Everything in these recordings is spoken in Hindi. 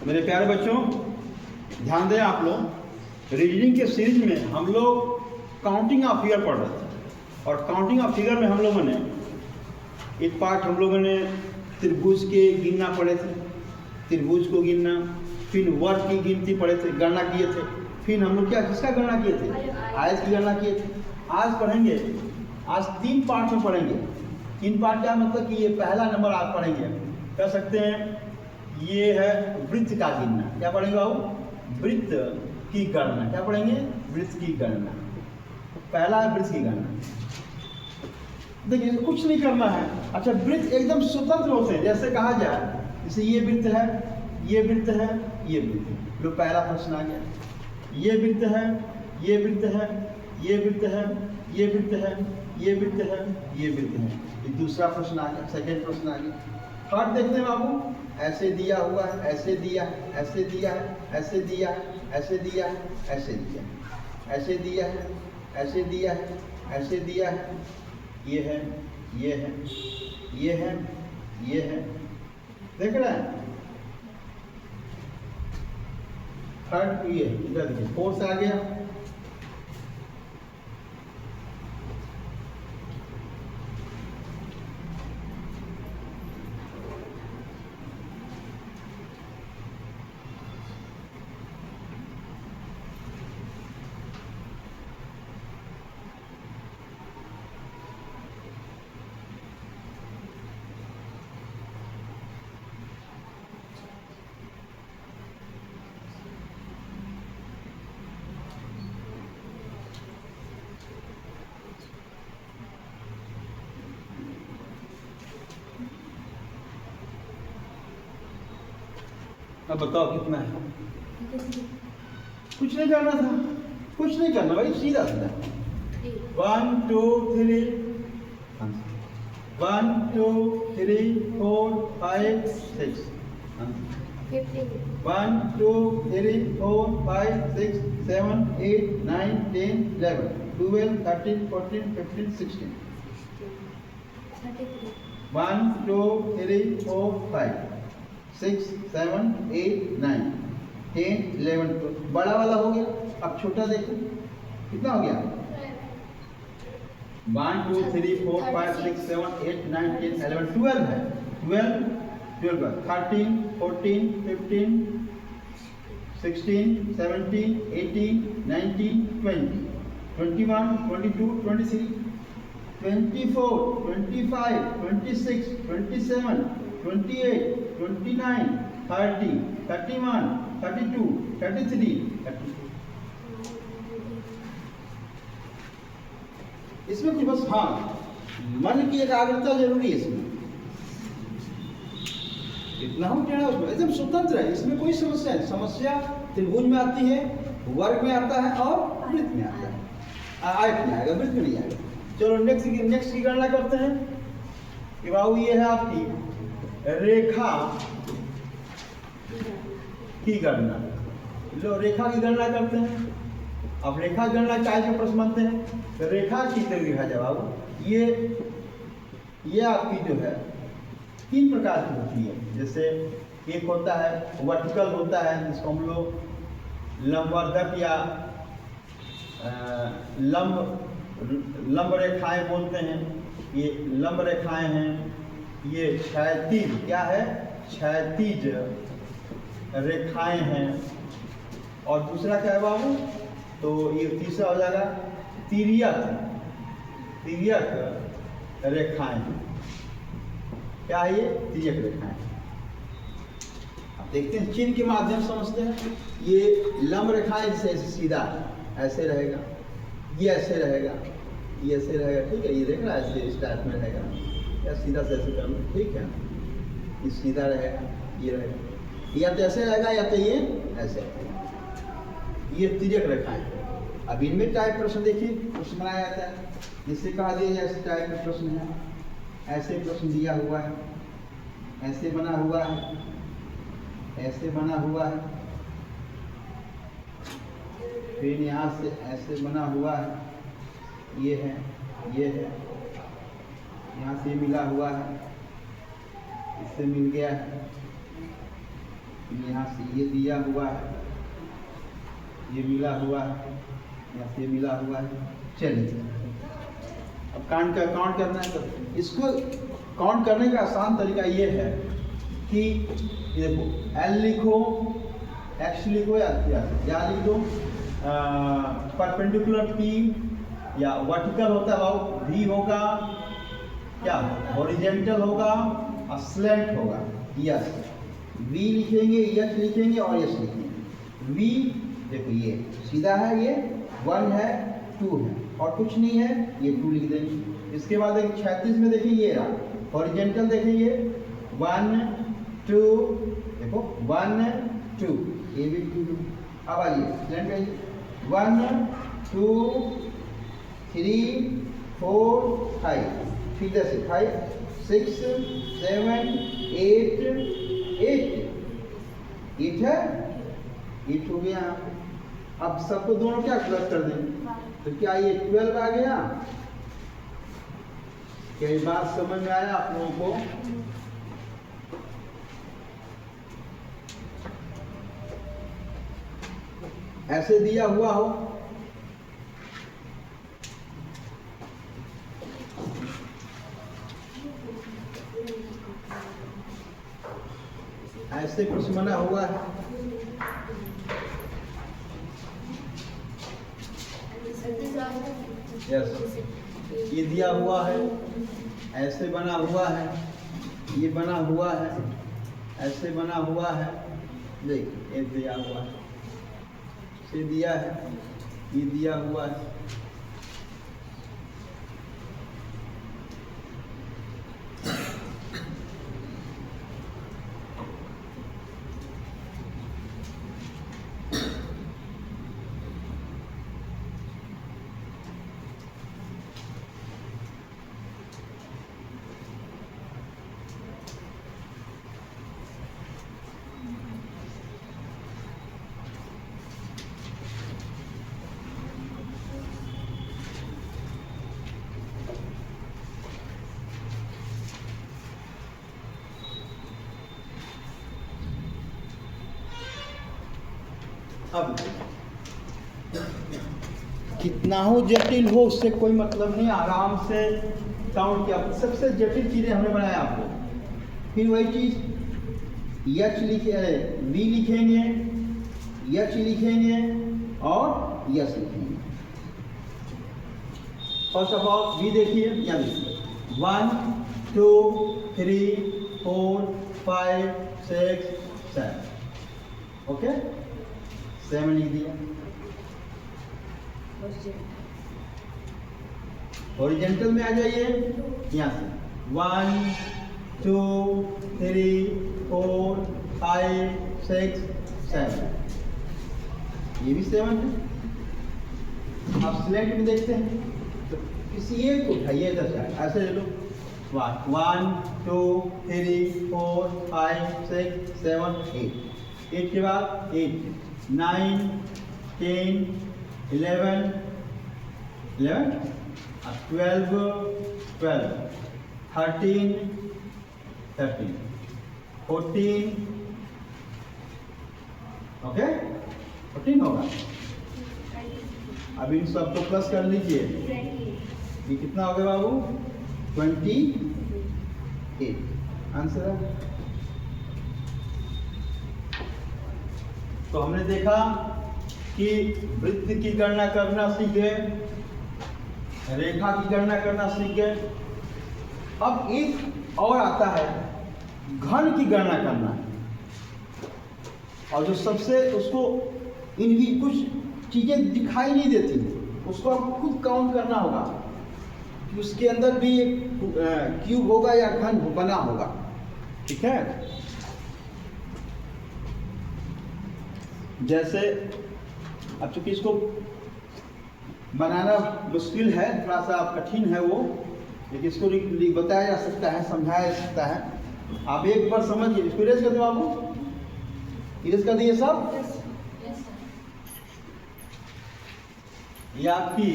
मेरे प्यारे बच्चों, ध्यान दें आप लोग, रीजनिंग के सीरीज में हम लोग काउंटिंग ऑफ फिगर पढ़ रहे थे और काउंटिंग ऑफ फिगर में हम लोगों ने एक पार्ट हम लोगों ने त्रिभुज के गिनना पढ़े थे, त्रिभुज को गिनना, फिर वर्ग की गिनती पढ़े थे, गणना किए थे, फिर हम लोग क्या किसका गणना किए थे, आयत की गणना किए थे। आज पढ़ेंगे, आज 3 पार्ट में पढ़ेंगे। 3 पार्ट क्या मतलब कि ये पहला नंबर आप पढ़ेंगे, कह सकते हैं ये है वृत्त का गिनना। क्या पढ़ेंगे बाबू? वृत्त की गणना। क्या पढ़ेंगे? वृत्त की गणना। पहला है वृत्त की गणना। देखिए कुछ नहीं करना है। अच्छा, वृत्त एकदम स्वतंत्र होते हैं, जैसे कहा जाए जैसे ये वृत्त है, ये वृत्त है, ये वृत्त है। लो पहला प्रश्न आ गया, ये वृत्त है, ये वृत्त है, ये वृत्त है, ये वृत्त है, ये वृत्त है, ये वृत्त है। ये दूसरा प्रश्न आ गया, सेकंड प्रश्न आ गया। थर्ड देखते हैं बाबू, ऐसे दिया हुआ है, ऐसे दिया है, ऐसे दिया है, ऐसे दिया है, ऐसे दिया है, ऐसे दिया है, ऐसे दिया है, ऐसे दिया है, ऐसे दिया है, ये है, ये है, ये है, ये है। देख रहे हैं? थर्ड ये इधर देखिए, फोर्थ आ गया, अब बताओ कितना है? कुछ नहीं करना था, कुछ नहीं करना भाई, सीधा सीधा 1 2 3 1 2 3 4 5 6 1 2 3 4 5 6 7 8 9 10 11 12 13 14 15 16 1 2 3 4 5 6 7 8 9 10 11 12। बड़ा वाला हो गया, अब छोटा देखो कितना हो गया? 1 2 3 4 5 6 7 8 9 10 11 12 है। 12 12 13 14 15 16 17 18 19 20 21 22 23 24 25 26 27 28 29 30 31 32 33 34। इसमें कुछ बस हाँ मन की एकाग्रता जरूरी है। इसमें इतना हम टेढ़ा उसमें एकदम स्वतंत्र है, इसमें कोई समस्या नहीं। समस्या त्रिभुज में आती है, वर्ग में आता है और वृत्त में आता है, आयत में आएगा, वृत्त में नहीं आएगा। चलो नेक्स्ट की गणना करते हैं कि बाबू ये है आपकी रेखा की गणना। लो रेखा की गणना करते हैं। अब रेखा की गणना टाइप में प्रश्न बनते हैं, तो रेखा की लिखा जवाब ये आपकी जो है 3 प्रकार की होती है। जैसे एक होता है वर्टिकल होता है, जिसको हम लोग लंबवर्धक या लंब रेखाएं बोलते हैं। ये लंब रेखाएं हैं। ये क्षैतिज क्या है? क्षैतिज रेखाएं हैं। और दूसरा क्या है बाबू? तो ये तीसरा हो जाएगा तिर्यक रेखाएं। क्या है ये? तिर्यक रेखाएं। अब देखते हैं, चिन्ह के माध्यम से समझते हैं। ये लंब रेखाएं जैसे ऐसे सीधा ऐसे रहेगा, ये ऐसे रहेगा, ये ऐसे रहेगा, ठीक है। ये देख रहा है ऐसे इस टाइप में रहेगा, या सीधा से ऐसे कर लो, ठीक है। ये सीधा रहेगा, ये रहेगा, या तो ऐसे रहेगा या तो ये ऐसे रहेगा। ये तिर्यक रेखाएं। अब इनमें टाइप प्रश्न देखिए, प्रश्न बनाया जाता है जिससे कहा दिया जाए ऐसे टाइप में प्रश्न है, ऐसे प्रश्न दिया हुआ है, ऐसे बना हुआ है, ऐसे बना हुआ है, फिर यहाँ से ऐसे बना हुआ है, ये है, ये है, यहाँ से मिला हुआ है, इससे मिल गया है, यहाँ से ये दिया हुआ है, ये मिला हुआ है, यहाँ से मिला हुआ है। चलिए अब काउंट करना है। तो इसको काउंट करने का आसान तरीका ये है कि ये देखो L लिखो, X लिखो या लिख दो परपेंडिकुलर P, या वर्टिकल होता है V होगा, क्या हॉरिजेंटल होगा और स्लैंट होगा। यस V लिखेंगे, H लिखेंगे और S लिखेंगे। V देखो ये सीधा है, ये 1 है 2 है और कुछ नहीं है, ये 2 लिख देंगे। इसके बाद एक 36 में देखिए ये रहा हॉरिजेंटल, देखेंगे 1 2, देखो 1 2, ये भी 2। अब आइए स्लैंट आइए 1 2 3 4 5, ठीक से 5 6 7 8 है, 8 हो गया। अब सबको दोनों क्या प्लस कर देंगे, तो क्या ये 12 आ गया? क्या ये बात समझ में आया आप लोगों को? ऐसे दिया हुआ हो, ऐसे कुछ बना हुआ है, यस ये दिया हुआ है, ऐसे बना हुआ है, ये बना हुआ है, ऐसे बना हुआ है, देख ये दिया हुआ है, ये दिया है, ये दिया हुआ है। अब कितना हो जटिल हो उससे कोई मतलब नहीं, आराम से काउंट किया। सबसे जटिल चीजें हमने बनाया आपको, फिर वही चीज एच लिखे, वी लिखेंगे, एच लिखेंगे और यस लिखेंगे। फर्स्ट ऑफ ऑल वी देखिए, यहाँ देखिए 1 2 3 4 5 6 7, ओके 7 लिख दिया। हॉरिजेंटल में आ जाइए, यहाँ से 1 2 3 4 5 6 7, ये भी 7 है। आप स्लैंट में देखते हैं तो किसी एक को उठाइए इधर से, ऐसे ले लो 1 2 3 4 5 6 7 8, 8 के बाद 8 9 10 11 12 13 14, ओके 14 होगा। अब इन सबको प्लस कर लीजिए, ये कितना हो गया बाबू? 28 आंसर है। तो हमने देखा कि वृत्त की गणना करना सीख गए, रेखा की गणना करना सीख गए। अब एक और आता है घन की गणना करना, और जो सबसे उसको इनकी कुछ चीजें दिखाई नहीं देती, उसको आपको खुद काउंट करना होगा कि उसके अंदर भी एक क्यूब होगा या घन बना होगा, ठीक है। जैसे अब चूंकि इसको बनाना मुश्किल है, थोड़ा सा कठिन है वो, लेकिन इसको बताया जा सकता है, समझाया जा सकता है। आप एक बार समझिए, इसको इरेज कर दो बाबू, इरेज कर दिए सब। ये आपकी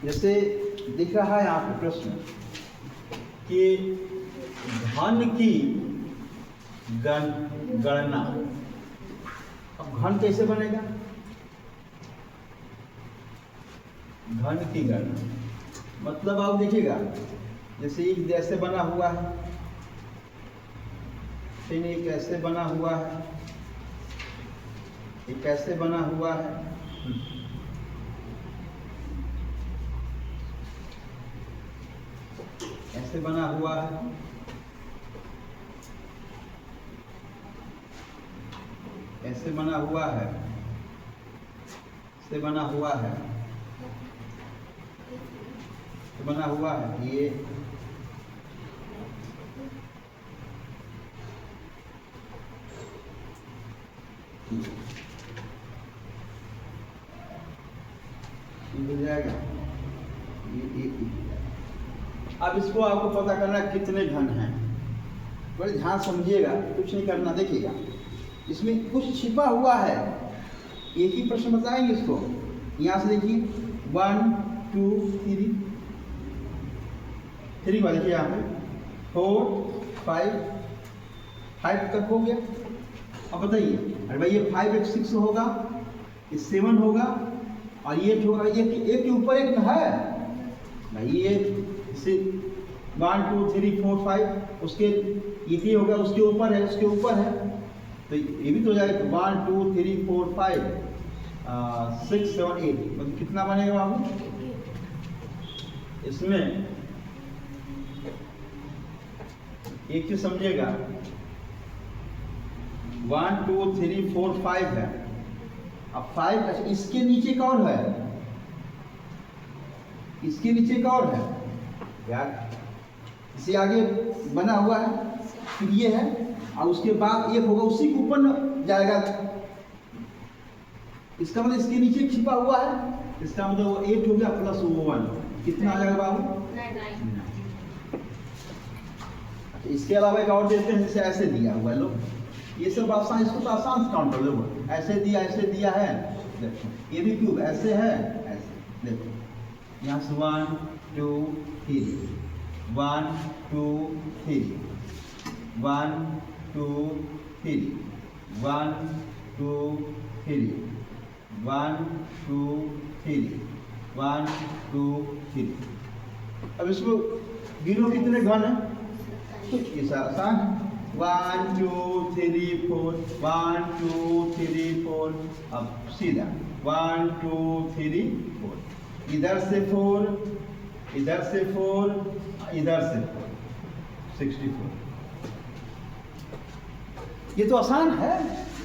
जैसे दिख रहा है आपको प्रश्न कि घन की गणना, अब घन कैसे बनेगा? घन की गणना मतलब आप देखिएगा, जैसे एक जैसे बना हुआ है, फिर एक ऐसे बना हुआ है, एक ऐसे बना हुआ है, ऐसे बना हुआ है, ऐसे बना हुआ है, ऐसे बना हुआ है, ऐसे बना हुआ है, ये हो जाएगा। अब इसको आपको पता करना कितने घन हैं, बड़े ध्यान समझिएगा, कुछ नहीं करना। देखिएगा इसमें कुछ छिपा हुआ है, एक ही प्रश्न बताएंगे इसको। यहाँ से देखिए 1 2 3 वाले देखिए यहाँ पे 4 5 तक हो गया। अब बताइए, अरे भाई ये 5 एक 6 होगा, ये 7 होगा और ये होगा, ये एक के ऊपर एक है भाई, ये 1 2 3 4 5 उसके ये होगा, उसके ऊपर है, उसके ऊपर है, तो ये भी तो हो जाएगा। 1 2 3 4 5 6 7 8 मतलब कितना बनेगा बाबू? इसमें एक चीज समझिएगा, 1 2 3 4 5 है। अब 5 इसके नीचे कौन है? इसके नीचे कौन है यार? इसे आगे बना हुआ है, फिर ये है और उसके बाद एक होगा, उसी के ऊपर जाएगा। इसका मतलब इसके नीचे छिपा हुआ है, इसका मतलब वो 8 हो गया प्लस वो 1, कितना आ जाएगा बाबू? 9। इसके अलावा एक और देते हैं, जैसे ऐसे दिया हुआ है, लो ये सब आसान, इसको तो आसान काउंट कर लो। ऐसे दिया है, देखो ये भी क्यूब ऐसे है, ऐसे देखो यहाँ से 1 2 3 1 2 3 1 2 3 1 2 3 1 2 3 1 2 3। अब इसको गिनो कितने घन है, ये आसान है। 1 2 3 4 1 2 3 4। अब सीधा 1 2 3 4, इधर से 4, इधर से 4, इधर से 4, 64। ये तो आसान है,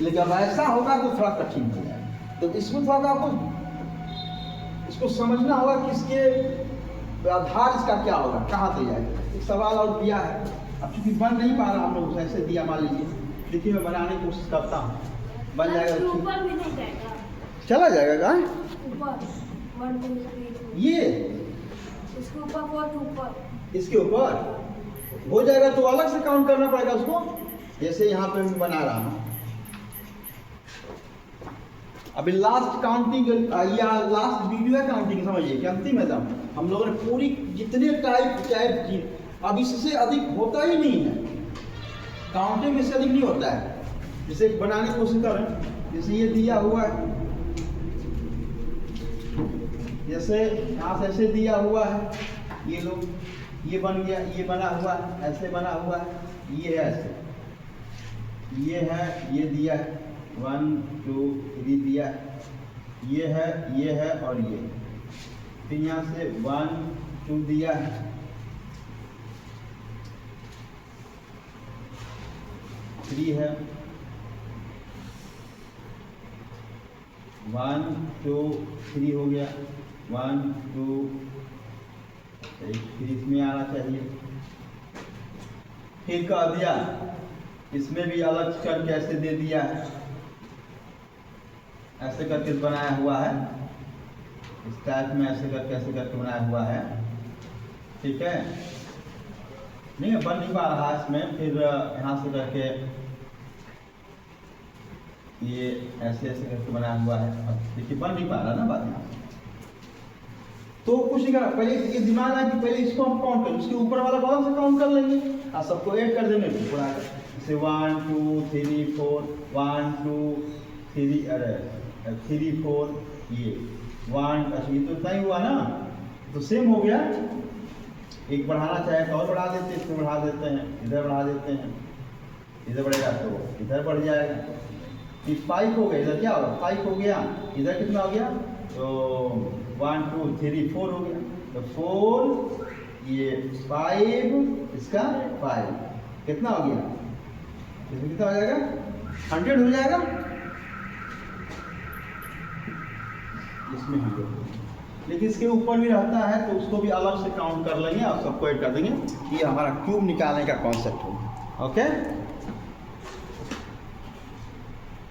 लेकिन अब ऐसा होगा तो थोड़ा कठिन हो जाएगा। तो इसमें थोड़ा आपको इसको समझना होगा कि इसके आधार इसका क्या होगा, कहाँ से जाएगा। एक सवाल और दिया है, अब चूंकि बन नहीं पा रहा, हम लोग ऐसे दिया, मान लीजिए, देखिए मैं बनाने की कोशिश करता हूँ, बन जाएगा। ऊपर भी नहीं जाएगा, चला जाएगा कहाँ? ऊपर 1 2 3 ये इसके ऊपर 4 के ऊपर, इसके ऊपर हो जाएगा, तो अलग से काउंट करना पड़ेगा उसको। जैसे यहाँ पे मैं बना रहा हूँ, अभी लास्ट काउंटिंग या लास्ट वीडियो है काउंटिंग, समझिए कि अंतिम है। तब हम लोगों ने पूरी जितने टाइप अब इससे अधिक होता ही नहीं है, काउंटिंग इससे अधिक नहीं होता है। जैसे बनाने की कोशिश करें, जैसे ये दिया हुआ है, जैसे यहाँ से ऐसे दिया हुआ है, ये लोग ये बन गया, ये बना हुआ है, ऐसे बना हुआ है, ये है ऐसे, ये है, ये दिया है 1 2 3 दिया है, ये है और ये, फिर यहाँ से 1 2 दिया है, 3 है, 1 2 3 हो गया, 1 2 3 इसमें आना चाहिए। फिर कह दिया, इसमें भी अलग करके ऐसे दे दिया है, ऐसे करके बनाया हुआ है, इस टाइप में ऐसे करके बनाया हुआ है, ठीक है। नहीं बन नहीं पा रहा इसमें, फिर यहाँ से करके ये ऐसे करके बनाया हुआ है। अब देखिए बन नहीं पा रहा ना बात यहाँ से। तो कुछ नहीं करना, पहले ये दिमाग आए कि पहले इसको हम काउंट करें, उसके ऊपर वाला कॉलम से काउंट कर लेंगे और सबको ऐड कर देंगे ऊपर आकर, जैसे 1 2 3 4 1 2 3 अरे 3 4 ये 1, अच्छा ये तो इतना ही हुआ ना, तो सेम हो गया। एक बढ़ाना चाहे तो और बढ़ा देते हैं, इसको बढ़ा देते हैं, इधर बढ़ा देते हैं, इधर बढ़ेगा तो इधर बढ़ जाएगा। ये 5 हो गया, इधर क्या होगा 5 हो गया, इधर कितना हो गया, तो 1 2 3 4 हो गया, तो 4 ये 5 इसका 5 कितना हो गया, इसमें कितना हो जाएगा 100 हो जाएगा, इसमें 100। लेकिन इसके ऊपर भी रहता है तो उसको भी अलग से काउंट कर लेंगे और सबको ऐड कर देंगे। ये हमारा क्यूब निकालने का कॉन्सेप्ट है। ओके।